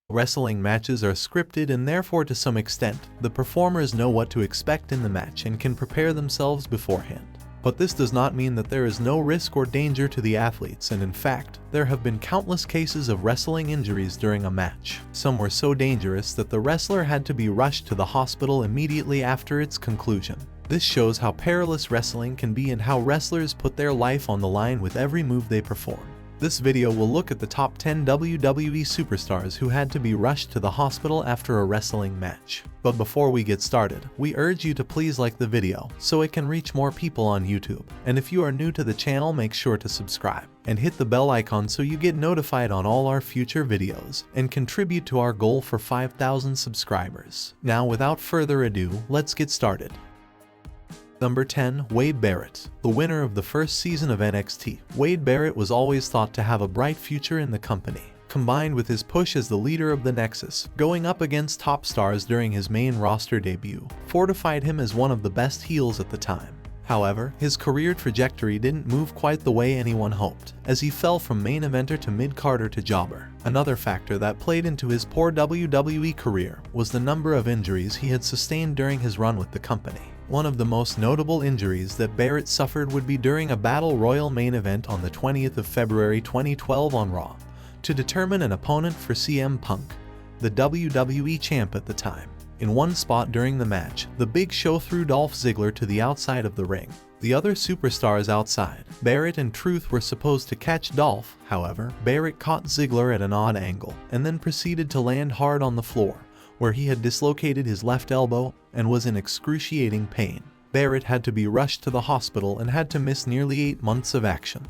Wrestling matches are scripted and therefore to some extent, the performers know what to expect in the match and can prepare themselves beforehand. But this does not mean that there is no risk or danger to the athletes, and in fact, there have been countless cases of wrestling injuries during a match. Some were so dangerous that the wrestler had to be rushed to the hospital immediately after its conclusion. This shows how perilous wrestling can be and how wrestlers put their life on the line with every move they perform. This video will look at the top 10 WWE superstars who had to be rushed to the hospital after a wrestling match. But before we get started, we urge you to please like the video so it can reach more people on YouTube. And if you are new to the channel, make sure to subscribe and hit the bell icon so you get notified on all our future videos and contribute to our goal for 5,000 subscribers. Now, without further ado, let's get started. Number 10. Wade Barrett. The winner of the first season of NXT, Wade Barrett was always thought to have a bright future in the company. Combined with his push as the leader of the Nexus, going up against top stars during his main roster debut, fortified him as one of the best heels at the time. However, his career trajectory didn't move quite the way anyone hoped, as he fell from main eventer to mid-carder to jobber. Another factor that played into his poor WWE career was the number of injuries he had sustained during his run with the company. One of the most notable injuries that Barrett suffered would be during a Battle Royal main event on the 20th of February 2012 on Raw, to determine an opponent for CM Punk, the WWE champ at the time. In one spot during the match, the Big Show threw Dolph Ziggler to the outside of the ring. The other superstars outside, Barrett and Truth, were supposed to catch Dolph. However, Barrett caught Ziggler at an odd angle and then proceeded to land hard on the floor, where he had dislocated his left elbow and was in excruciating pain. Barrett had to be rushed to the hospital and had to miss nearly 8 months of action.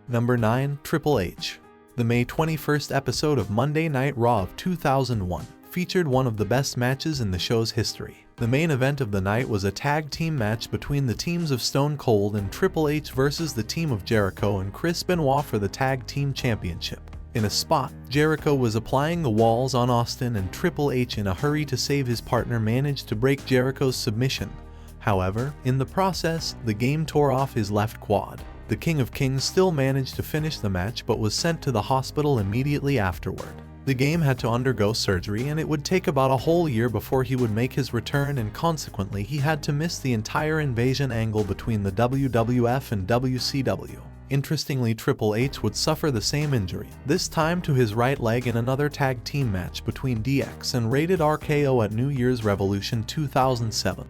Number 9. Triple H. The May 21st episode of Monday Night Raw of 2001 featured one of the best matches in the show's history. The main event of the night was a tag team match between the teams of Stone Cold and Triple H versus the team of Jericho and Chris Benoit for the tag team championship. In a spot, Jericho was applying the walls on Austin, and Triple H, in a hurry to save his partner, managed to break Jericho's submission. However, in the process, the game tore off his left quad. The King of Kings still managed to finish the match but was sent to the hospital immediately afterward. The game had to undergo surgery, and it would take about a whole year before he would make his return, and consequently he had to miss the entire invasion angle between the WWF and WCW. Interestingly, Triple H would suffer the same injury, this time to his right leg, in another tag team match between DX and Rated RKO at New Year's Revolution 2007.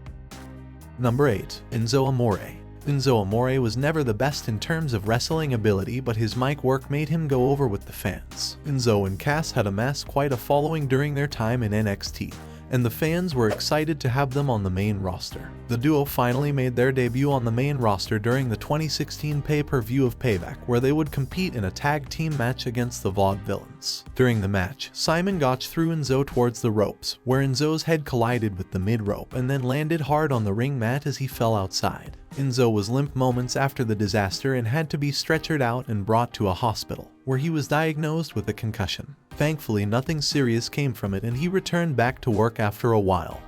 Number 8. Enzo Amore. Enzo Amore was never the best in terms of wrestling ability, but his mic work made him go over with the fans. Enzo and Cass had amassed quite a following during their time in NXT, and the fans were excited to have them on the main roster. The duo finally made their debut on the main roster during the 2016 pay-per-view of Payback, where they would compete in a tag team match against the Vaudevillains. During the match, Simon Gotch threw Enzo towards the ropes, where Enzo's head collided with the mid-rope and then landed hard on the ring mat as he fell outside. Enzo was limp moments after the disaster and had to be stretchered out and brought to a hospital, where he was diagnosed with a concussion. Thankfully, nothing serious came from it, and he returned back to work after a while.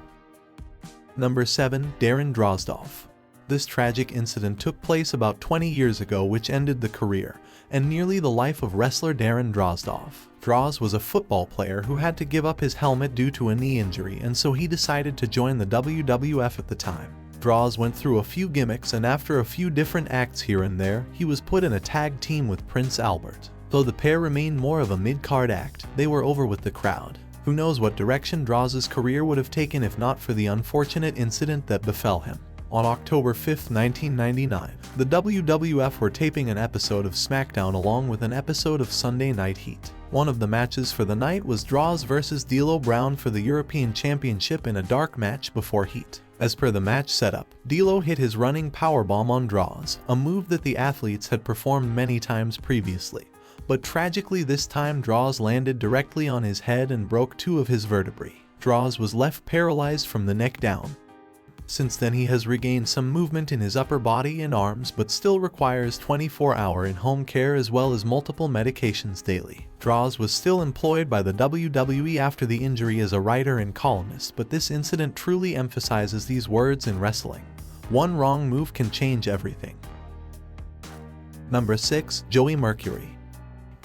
Number 7. Darren Drozdov. This tragic incident took place about 20 years ago, which ended the career and nearly the life of wrestler Darren Drozdov. Droz was a football player who had to give up his helmet due to a knee injury, and so he decided to join the WWF at the time. Droz went through a few gimmicks, and after a few different acts here and there, he was put in a tag team with Prince Albert. Though the pair remained more of a mid-card act, they were over with the crowd. Who knows what direction Droz's career would have taken if not for the unfortunate incident that befell him. On October 5, 1999, the WWF were taping an episode of SmackDown along with an episode of Sunday Night Heat. One of the matches for the night was Droz vs D'Lo Brown for the European Championship in a dark match before Heat. As per the match setup, D'Lo hit his running powerbomb on Droz, a move that the athletes had performed many times previously. But tragically, this time Droz landed directly on his head and broke 2 of his vertebrae. Droz was left paralyzed from the neck down. Since then, he has regained some movement in his upper body and arms, but still requires 24-hour in-home care as well as multiple medications daily. Droz was still employed by the WWE after the injury as a writer and columnist, but this incident truly emphasizes these words in wrestling: one wrong move can change everything. Number 6. Joey Mercury.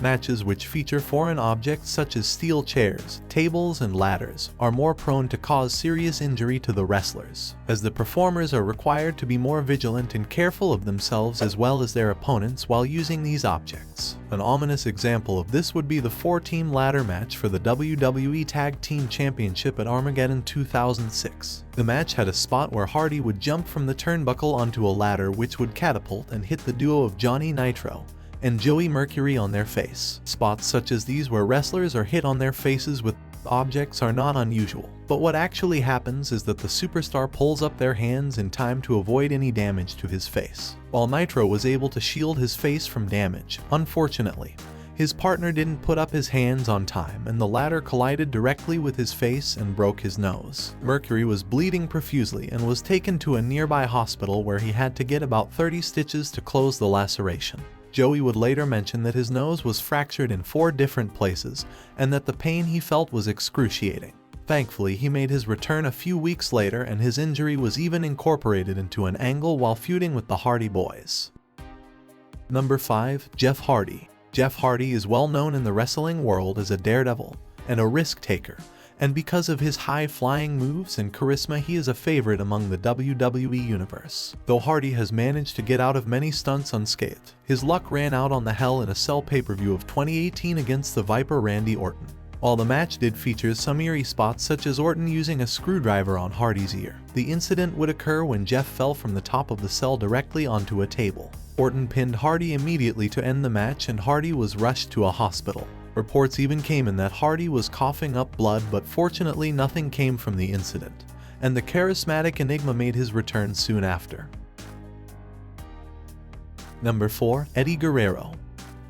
Matches which feature foreign objects such as steel chairs, tables, and ladders are more prone to cause serious injury to the wrestlers, as the performers are required to be more vigilant and careful of themselves as well as their opponents while using these objects. An ominous example of this would be the 4-team ladder match for the WWE Tag Team Championship at Armageddon 2006. The match had a spot where Hardy would jump from the turnbuckle onto a ladder which would catapult and hit the duo of Johnny Nitro and Joey Mercury on their face. Spots such as these where wrestlers are hit on their faces with objects are not unusual, but what actually happens is that the superstar pulls up their hands in time to avoid any damage to his face. While Nitro was able to shield his face from damage, unfortunately, his partner didn't put up his hands on time and the ladder collided directly with his face and broke his nose. Mercury was bleeding profusely and was taken to a nearby hospital where he had to get about 30 stitches to close the laceration. Joey would later mention that his nose was fractured in 4 different places and that the pain he felt was excruciating. Thankfully, he made his return a few weeks later and his injury was even incorporated into an angle while feuding with the Hardy Boys. Number 5. Jeff Hardy. Jeff Hardy is well known in the wrestling world as a daredevil and a risk-taker, and because of his high-flying moves and charisma he is a favorite among the WWE Universe. Though Hardy has managed to get out of many stunts unscathed, his luck ran out on the Hell in a Cell pay-per-view of 2018 against the Viper Randy Orton. While the match did feature some eerie spots such as Orton using a screwdriver on Hardy's ear, the incident would occur when Jeff fell from the top of the cell directly onto a table. Orton pinned Hardy immediately to end the match and Hardy was rushed to a hospital. Reports even came in that Hardy was coughing up blood, but fortunately nothing came from the incident, and the charismatic Enigma made his return soon after. Number 4. Eddie Guerrero.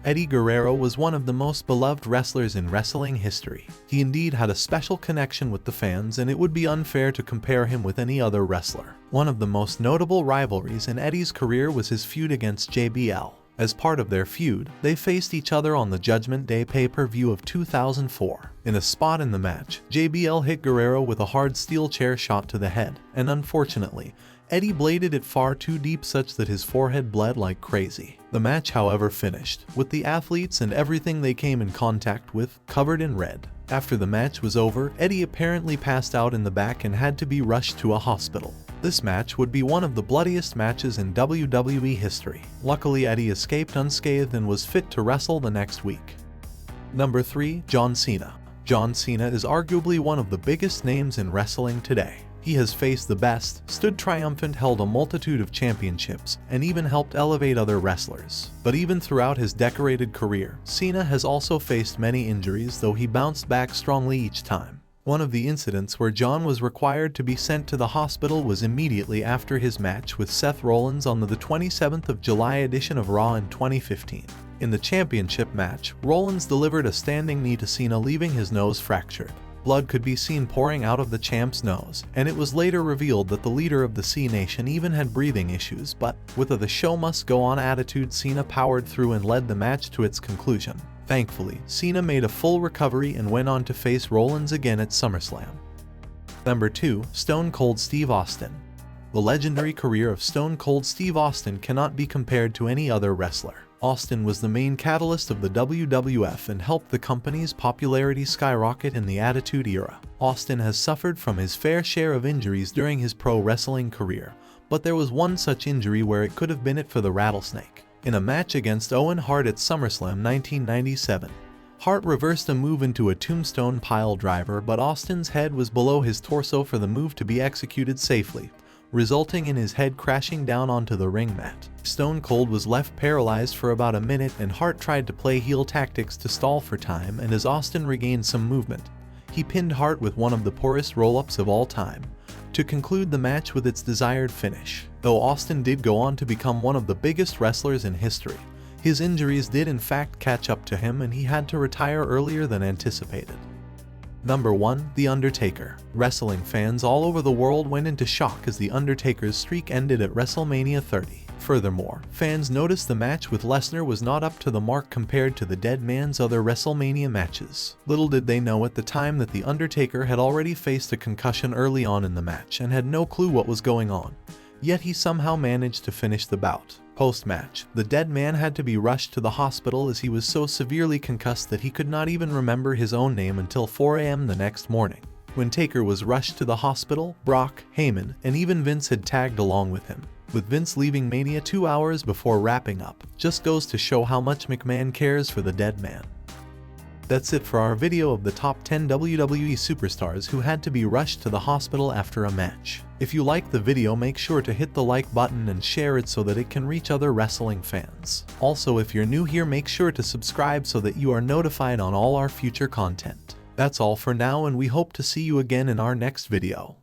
Eddie Guerrero was one of the most beloved wrestlers in wrestling history. He indeed had a special connection with the fans, and it would be unfair to compare him with any other wrestler. One of the most notable rivalries in Eddie's career was his feud against JBL. As part of their feud, they faced each other on the Judgment Day pay-per-view of 2004. In a spot in the match, JBL hit Guerrero with a hard steel chair shot to the head, and unfortunately, Eddie bladed it far too deep such that his forehead bled like crazy. The match, however, finished, with the athletes and everything they came in contact with covered in red. After the match was over, Eddie apparently passed out in the back and had to be rushed to a hospital. This match would be one of the bloodiest matches in WWE history. Luckily, Eddie escaped unscathed and was fit to wrestle the next week. Number 3. John Cena. John Cena is arguably one of the biggest names in wrestling today. He has faced the best, stood triumphant, held a multitude of championships, and even helped elevate other wrestlers. But even throughout his decorated career, Cena has also faced many injuries, though he bounced back strongly each time. One of the incidents where John was required to be sent to the hospital was immediately after his match with Seth Rollins on the 27th of July edition of Raw in 2015. In the championship match, Rollins delivered a standing knee to Cena, leaving his nose fractured. Blood could be seen pouring out of the champ's nose, and it was later revealed that the leader of the C Nation even had breathing issues, but with a "the show must go on" attitude, Cena powered through and led the match to its conclusion. Thankfully, Cena made a full recovery and went on to face Rollins again at SummerSlam. Number 2. Stone Cold Steve Austin. The legendary career of Stone Cold Steve Austin cannot be compared to any other wrestler. Austin was the main catalyst of the WWF and helped the company's popularity skyrocket in the Attitude Era. Austin has suffered from his fair share of injuries during his pro wrestling career, but there was one such injury where it could have been it for the Rattlesnake. In a match against Owen Hart at SummerSlam 1997, Hart reversed a move into a tombstone pile driver, but Austin's head was below his torso for the move to be executed safely, resulting in his head crashing down onto the ring mat. Stone Cold was left paralyzed for about a minute, and Hart tried to play heel tactics to stall for time, and as Austin regained some movement, he pinned Hart with one of the poorest roll-ups of all time, to conclude the match with its desired finish. Though Austin did go on to become one of the biggest wrestlers in history, his injuries did in fact catch up to him and he had to retire earlier than anticipated. Number 1. The Undertaker. Wrestling fans all over the world went into shock as The Undertaker's streak ended at WrestleMania 30. Furthermore, fans noticed the match with Lesnar was not up to the mark compared to the Dead Man's other WrestleMania matches. Little did they know at the time that The Undertaker had already faced a concussion early on in the match and had no clue what was going on, yet he somehow managed to finish the bout. Post-match, the dead man had to be rushed to the hospital as he was so severely concussed that he could not even remember his own name until 4 a.m. the next morning. When Taker was rushed to the hospital, Brock, Heyman, and even Vince had tagged along with him, with Vince leaving Mania 2 hours before wrapping up. Just goes to show how much McMahon cares for the dead man. That's it for our video of the top 10 WWE superstars who had to be rushed to the hospital after a match. If you liked the video, make sure to hit the like button and share it so that it can reach other wrestling fans. Also, if you're new here, make sure to subscribe so that you are notified on all our future content. That's all for now, and we hope to see you again in our next video.